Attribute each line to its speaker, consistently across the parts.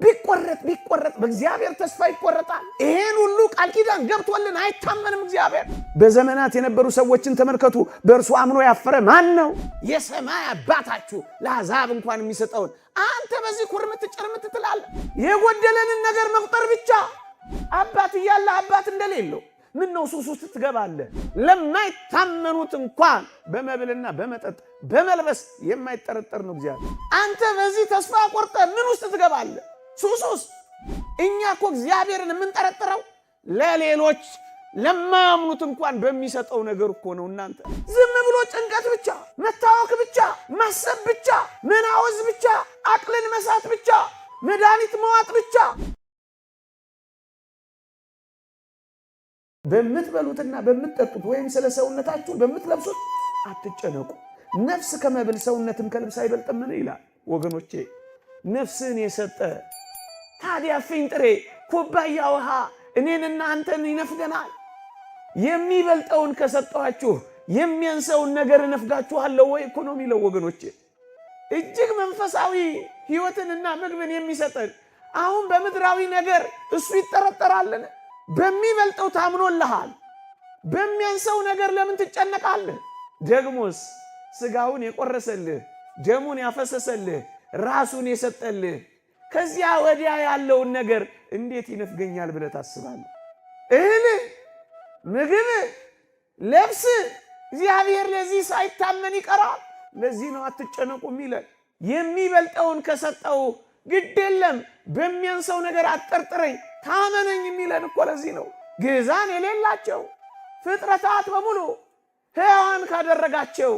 Speaker 1: ቢቆረጥ በእግዚአብሔር ተስፋ ይቆረጣል። ይሄን ሁሉ ቃል ኪዳን ገብቶልን አይታመንም እግዚአብሔር። በዘመናት የነበሩ ሰዎችን ተመልከቱ። በእርሱ አምኖ ያፈረ ማን ነው? የሰማይ አባታችሁ ለአሕዛብ እንኳን የሚሰጠውን አንተ በዚህ ኩርምት ጭርምት ትላለህ። የጎደለንን ነገር መቁጠር ብቻ። አባት እያለ አባት እንደሌለው ምን ነው ሱስ ውስጥ ትገባለህ? ለማይታመኑት እንኳን በመብልና በመጠጥ በመልበስ የማይጠረጠር ነው እግዚአብሔር። አንተ በዚህ ተስፋ ቆርጠህ ምን ውስጥ ትገባለህ? ሱስ። እኛ እኮ እግዚአብሔርን የምንጠረጥረው ለሌሎች ለማያምኑት እንኳን በሚሰጠው ነገር እኮ ነው። እናንተ ዝም ብሎ ጭንቀት ብቻ፣ መታወክ ብቻ፣ ማሰብ ብቻ፣ መናወዝ ብቻ፣ አቅልን መሳት ብቻ፣ መድኃኒት መዋጥ ብቻ። በምትበሉትና በምትጠጡት ወይም ስለ ሰውነታችሁ በምትለብሱት አትጨነቁ። ነፍስ ከመብል ሰውነትም ከልብስ አይበልጥምን ይላል። ወገኖቼ ነፍስን የሰጠ ታዲያ ፍንጥሬ ኩባያ ውሃ እኔንና አንተን ይነፍገናል? የሚበልጠውን ከሰጠኋችሁ የሚያንሰውን ነገር እነፍጋችኋለሁ ወይ እኮ ነው የሚለው። ወገኖቼ እጅግ መንፈሳዊ ሕይወትንና ምግብን የሚሰጠን አሁን በምድራዊ ነገር እሱ ይጠረጠራልን? በሚበልጠው ታምኖልሃል። በሚያንሰው ነገር ለምን ትጨነቃለህ? ደግሞስ ስጋውን የቆረሰልህ ደሙን ያፈሰሰልህ ራሱን የሰጠልህ ከዚያ ወዲያ ያለውን ነገር እንዴት ይነፍገኛል ብለህ ታስባለህ? እህል፣ ምግብ፣ ልብስ እግዚአብሔር ለዚህ ሳይታመን ይቀራል። ለዚህ ነው አትጨነቁ የሚለን። የሚበልጠውን ከሰጠው ግድ የለም በሚያንሰው ነገር አትጠርጥረኝ ታመነኝ የሚለን እኮ ለዚህ ነው። ግዛን የሌላቸው ፍጥረታት በሙሉ ሕያዋን ካደረጋቸው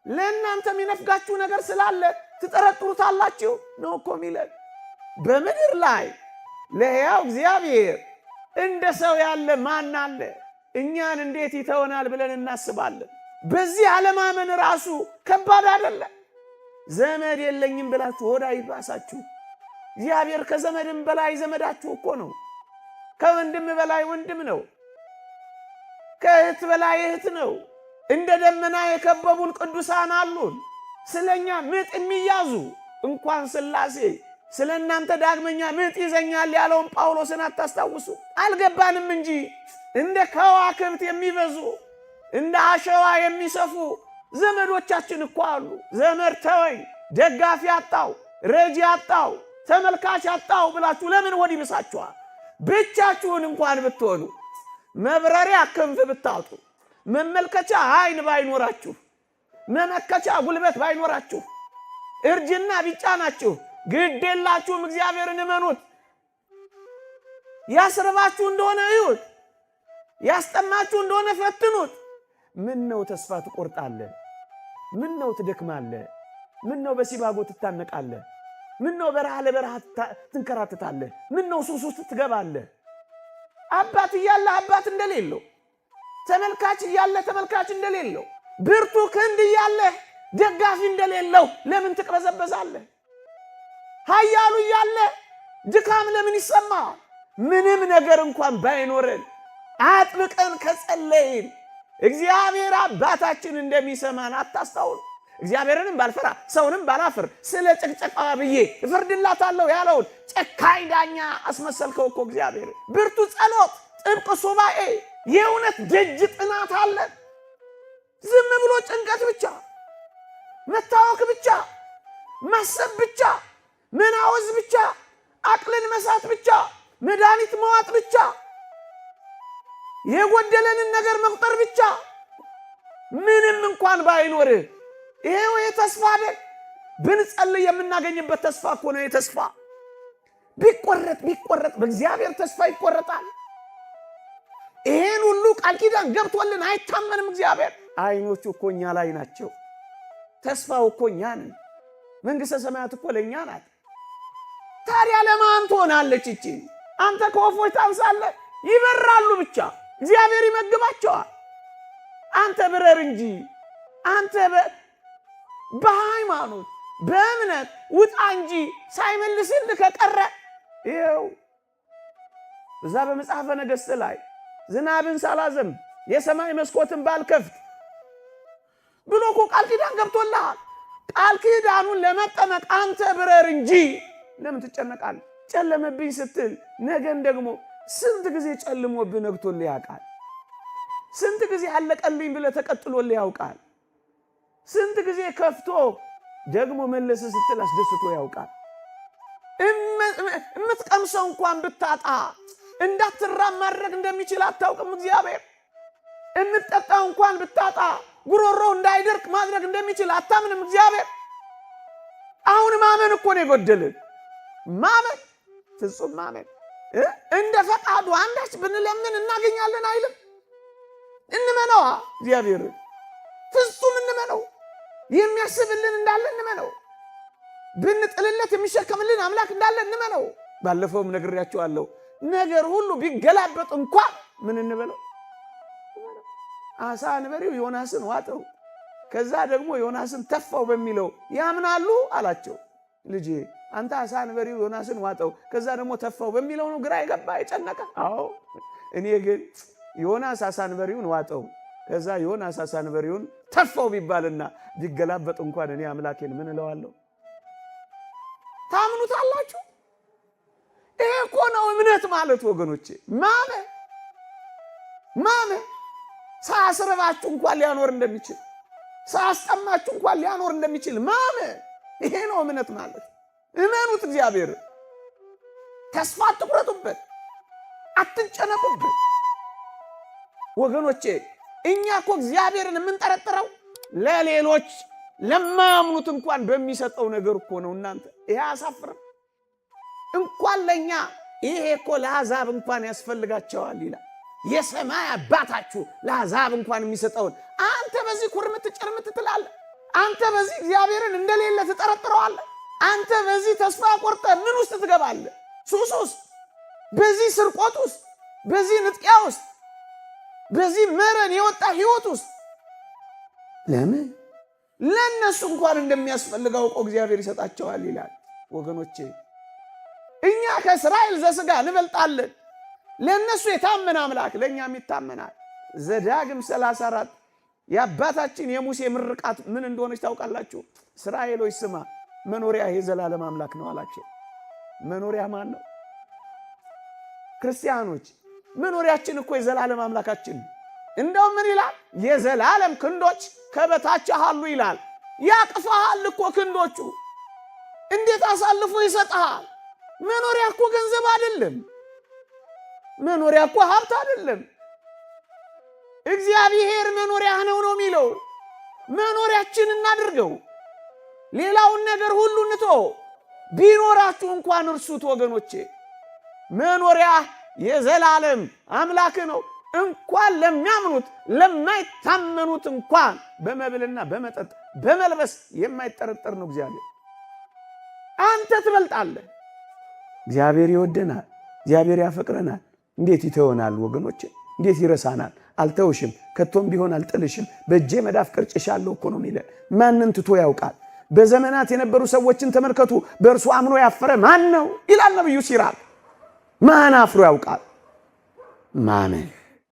Speaker 1: ለእናንተ የሚነፍጋችሁ ነገር ስላለ ትጠረጥሩታላችሁ ነው እኮ የሚለን። በምድር ላይ ለሕያው እግዚአብሔር እንደ ሰው ያለ ማን አለ? እኛን እንዴት ይተወናል ብለን እናስባለን። በዚህ አለማመን ራሱ ከባድ አይደለም? ዘመድ የለኝም ብላችሁ ሆዳ ይባሳችሁ። እግዚአብሔር ከዘመድም በላይ ዘመዳችሁ እኮ ነው። ከወንድም በላይ ወንድም ነው። ከእህት በላይ እህት ነው። እንደ ደመና የከበቡን ቅዱሳን አሉን። ስለኛ ምጥ የሚያዙ እንኳን ሥላሴ ስለ እናንተ ዳግመኛ ምጥ ይዘኛል ያለውን ጳውሎስን አታስታውሱ? አልገባንም እንጂ እንደ ከዋክብት የሚበዙ እንደ አሸዋ የሚሰፉ ዘመዶቻችን እኮ አሉ። ዘመድ ተወኝ፣ ደጋፊ አጣው፣ ረጂ አጣው፣ ተመልካች አጣው ብላችሁ ለምን ሆድ ይብሳችኋል? ብቻችሁን እንኳን ብትሆኑ መብረሪያ ክንፍ ብታጡ መመልከቻ ዓይን ባይኖራችሁ መመከቻ ጉልበት ባይኖራችሁ እርጅና ቢጫናችሁ ግድ የላችሁም። እግዚአብሔርን እመኑት። ያስርባችሁ እንደሆነ እዩት፣ ያስጠማችሁ እንደሆነ ፈትኑት። ምን ነው ተስፋ ትቆርጣለህ? ምን ነው ትደክማለህ? ምን ነው በሲባጎ ትታነቃለህ? ምን ነው በረሃ ለበረሃ ትንከራተታለህ? ምን ነው ሱስ ውስጥ ትገባለህ? አባት እያለ አባት እንደሌለው፣ ተመልካች እያለ ተመልካች እንደሌለው፣ ብርቱ ክንድ እያለ ደጋፊ እንደሌለው ለምን ትቅበዘበዛለህ? ኃያሉ እያለ ድካም ለምን ይሰማል? ምንም ነገር እንኳን ባይኖረን አጥብቀን ከጸለይን እግዚአብሔር አባታችን እንደሚሰማን አታስታውሉ? እግዚአብሔርንም ባልፈራ ሰውንም ባላፍር ስለ ጭቅጨቃዋ ብዬ እፈርድላታለሁ ያለውን ጨካኝ ዳኛ አስመሰልከው እኮ እግዚአብሔር። ብርቱ ጸሎት፣ ጥብቅ ሱባኤ፣ የእውነት ደጅ ጥናት አለን። ዝም ብሎ ጭንቀት ብቻ፣ መታወክ ብቻ፣ ማሰብ ብቻ፣ መናወዝ ብቻ፣ አቅልን መሳት ብቻ፣ መድኃኒት መዋጥ ብቻ፣ የጎደለንን ነገር መቁጠር ብቻ። ምንም እንኳን ባይኖርህ ይሄው የተስፋ አይደል? ብንጸልይ የምናገኝበት ተስፋ እኮ ነው። የተስፋ ቢቆረጥ በእግዚአብሔር ተስፋ ይቆረጣል። ይሄን ሁሉ ቃል ኪዳን ገብቶልን አይታመንም እግዚአብሔር። አይኖቹ እኮ እኛ ላይ ናቸው። ተስፋው እኮ እኛ ነን። መንግሥተ ሰማያት እኮ ለእኛ ናት። ታዲያ ለማን ትሆናለች እቺ? አንተ ከወፎች ታንሳለህ? ይበራሉ ብቻ፣ እግዚአብሔር ይመግባቸዋል። አንተ ብረር እንጂ። አንተ በሃይማኖት በእምነት ውጣ እንጂ ሳይመልስልህ ከቀረ ይኸው እዛ በመጽሐፈ ነገሥት ላይ ዝናብን ሳላዘንብ የሰማይ መስኮትን ባልከፍት ብሎ እኮ ቃል ኪዳን ገብቶልሃል። ቃል ኪዳኑን ለመጠመቅ አንተ ብረር እንጂ ለምን ትጨነቃለህ? ጨለመብኝ ስትል ነገን ደግሞ ስንት ጊዜ ጨልሞብህ ነግቶልህ ያውቃል? ስንት ጊዜ አለቀልኝ ብለህ ተቀጥሎልህ ያውቃል? ስንት ጊዜ ከፍቶ ደግሞ መለስ ስትል አስደስቶ ያውቃል? እምትቀምሰው እንኳን ብታጣ እንዳትራብ ማድረግ እንደሚችል አታውቅም እግዚአብሔር? እምትጠጣው እንኳን ብታጣ ጉሮሮ እንዳይደርቅ ማድረግ እንደሚችል አታምንም እግዚአብሔር? አሁን ማመን እኮ ነው የጎደልን። ማመን፣ ፍጹም ማመን። እንደ ፈቃዱ አንዳች ብንለምን እናገኛለን አይልም? እንመነዋ እግዚአብሔር፣ ፍጹም እንመነው። የሚያስብልን እንዳለ እንመነው። ብንጥልለት የሚሸከምልን አምላክ እንዳለ እንመነው። ባለፈውም ነግሬያችኋለሁ። ነገር ሁሉ ቢገላበጥ እንኳን ምን እንበለው? አሳ አንበሪው ዮናስን ዋጠው፣ ከዛ ደግሞ ዮናስን ተፋው በሚለው ያምናሉ አላቸው። ልጄ አንተ አሳ አንበሪው ዮናስን ዋጠው፣ ከዛ ደግሞ ተፋው በሚለው ነው ግራ የገባ የጨነቀ? አዎ እኔ ግን ዮናስ አሳ አንበሪውን ዋጠው፣ ከዛ ዮናስ አሳ አንበሪውን ተፋው ቢባልና ቢገላበጥ እንኳን እኔ አምላኬን ምን እለዋለሁ? ታምኑታላችሁ? ይሄ እኮ ነው እምነት ማለት ወገኖቼ። ማመን ሳያስርባችሁ እንኳን ሊያኖር እንደሚችል፣ ሳያስጠማችሁ እንኳን ሊያኖር እንደሚችል ማመን፣ ይሄ ነው እምነት ማለት። እመኑት እግዚአብሔር። ተስፋ አትቁረጡበት፣ አትጨነቁበት ወገኖቼ። እኛ እኮ እግዚአብሔርን የምንጠረጥረው ለሌሎች ለማያምኑት እንኳን በሚሰጠው ነገር እኮ ነው። እናንተ ይሄ አያሳፍርም? እንኳን ለኛ ይሄ እኮ ለአሕዛብ እንኳን ያስፈልጋቸዋል ይላል። የሰማይ አባታችሁ ለአሕዛብ እንኳን የሚሰጠውን አንተ በዚህ ኩርምት ጭርምት ትላለህ። አንተ በዚህ እግዚአብሔርን እንደሌለ ትጠረጥረዋለህ። አንተ በዚህ ተስፋ ቆርጠህ ምን ውስጥ ትገባለህ? ሱስ ውስጥ፣ በዚህ ስርቆት ውስጥ፣ በዚህ ንጥቂያ ውስጥ፣ በዚህ መረን የወጣ ህይወት ውስጥ ለምን? ለነሱ እንኳን እንደሚያስፈልገው እኮ እግዚአብሔር ይሰጣቸዋል ይላል። ወገኖቼ እኛ ከእስራኤል ዘሥጋ እንበልጣለን። ለነሱ የታመነ አምላክ ለኛም ይታመናል። ዘዳግም 34 የአባታችን የሙሴ ምርቃት ምን እንደሆነች ታውቃላችሁ? እስራኤሎች ስማ፣ መኖሪያ የዘላለም አምላክ ነው አላቸው። መኖሪያ ማን ነው? ክርስቲያኖች መኖሪያችን እኮ የዘላለም አምላካችን። እንደው ምን ይላል? የዘላለም ክንዶች ከበታች አሉ ይላል። ያቅፋል እኮ ክንዶቹ። እንዴት አሳልፎ ይሰጣል? መኖሪያ እኮ ገንዘብ አይደለም። መኖሪያ እኮ ሀብት አይደለም። እግዚአብሔር መኖሪያ ነው የሚለው። መኖሪያችን እናድርገው። ሌላውን ነገር ሁሉ እንቶ ቢኖራችሁ እንኳን እርሱት ወገኖቼ። መኖሪያ የዘላለም አምላክ ነው። እንኳን ለሚያምኑት ለማይታመኑት እንኳን በመብልና በመጠጥ በመልበስ የማይጠረጠር ነው እግዚአብሔር። አንተ ትበልጣለህ። እግዚአብሔር ይወደናል። እግዚአብሔር ያፈቅረናል። እንዴት ይተወናል ወገኖቼ? እንዴት ይረሳናል? አልተውሽም፣ ከቶም ቢሆን አልጥልሽም፣ በእጄ መዳፍ ቀርጬሻለሁ እኮ ነው የሚለን። ማንን ትቶ ያውቃል? በዘመናት የነበሩ ሰዎችን ተመልከቱ። በእርሱ አምኖ ያፈረ ማን ነው ይላል ነብዩ ሲራክ። ማን አፍሮ ያውቃል? ማመን